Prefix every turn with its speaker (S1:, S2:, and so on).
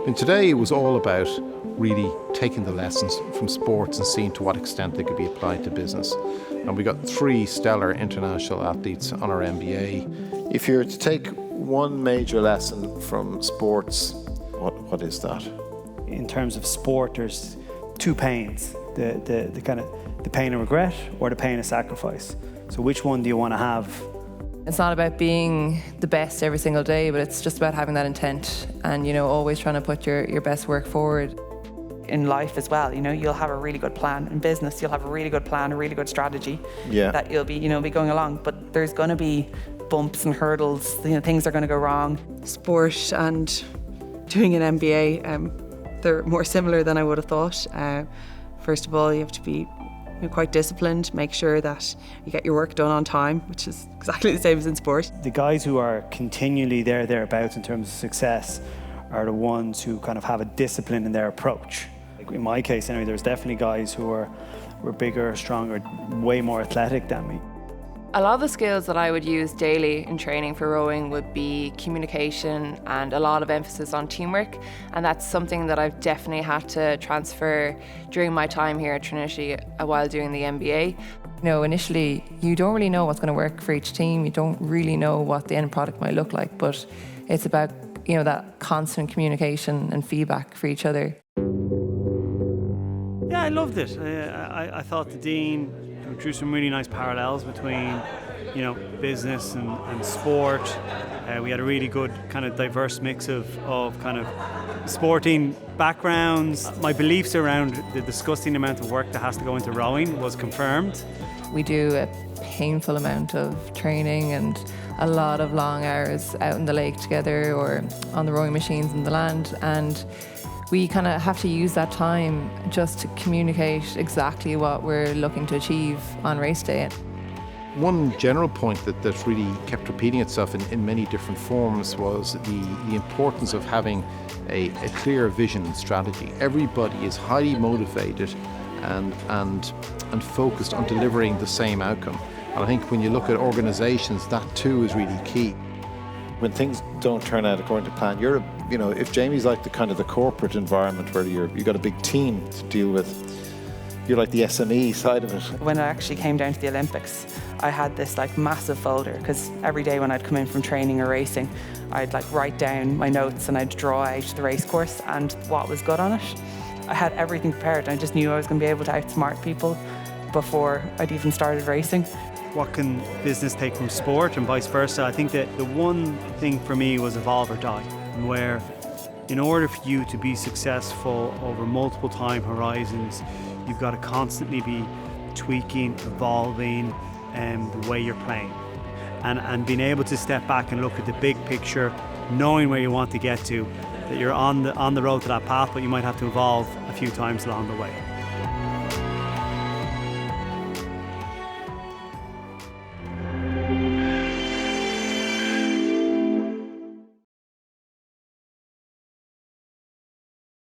S1: And today it was all about really taking the lessons from sports and seeing to what extent they could be applied to business. And we got 3 stellar international athletes on our MBA. If you were to take one major lesson from sports, what is that?
S2: In terms of sport, there's 2 pains, the kind of the pain of regret or the pain of sacrifice. So which one do you want to have?
S3: It's not about being the best every single day, but it's just about having that intent and, always trying to put your best work forward.
S4: In life as well, you'll have a really good plan. In business, you'll have a really good plan, a really good strategy that you'll be, be going along. But there's going to be bumps and hurdles, things are going to go wrong.
S5: Sport and doing an MBA, they're more similar than I would have thought. First of all, you have to be quite disciplined, make sure that you get your work done on time, which is exactly the same as in sport.
S2: The guys who are continually thereabouts in terms of success are the ones who kind of have a discipline in their approach. Like in my case anyway, there's definitely guys who were bigger, stronger, way more athletic than me.
S3: A lot of the skills that I would use daily in training for rowing would be communication and a lot of emphasis on teamwork, and that's something that I've definitely had to transfer during my time here at Trinity while doing the MBA. Initially you don't really know what's going to work for each team, you don't really know what the end product might look like, but it's about that constant communication and feedback for each other.
S2: Yeah, I loved it. I thought the Dean drew some really nice parallels between, business and sport. We had a really good kind of diverse mix of kind of sporting backgrounds. My beliefs around the disgusting amount of work that has to go into rowing was confirmed.
S3: We do a painful amount of training and a lot of long hours out in the lake together or on the rowing machines in the land, and we kind of have to use that time just to communicate exactly what we're looking to achieve on race day.
S1: One general point that really kept repeating itself in many different forms was the importance of having a clear vision and strategy. Everybody is highly motivated and focused on delivering the same outcome. And I think when you look at organisations, that too is really key. When things don't turn out according to plan, if Jamie's like the corporate environment where you've got a big team to deal with, you're like the SME side of it.
S4: When I actually came down to the Olympics, I had this massive folder, because every day when I'd come in from training or racing, I'd write down my notes and I'd draw out the race course and what was good on it. I had everything prepared, and I just knew I was going to be able to outsmart people before I'd even started racing.
S2: What can business take from sport and vice versa? I think that the one thing for me was evolve or die, where in order for you to be successful over multiple time horizons, you've got to constantly be tweaking, evolving the way you're playing. And being able to step back and look at the big picture, knowing where you want to get to, that you're on the road to that path, but you might have to evolve a few times along the way.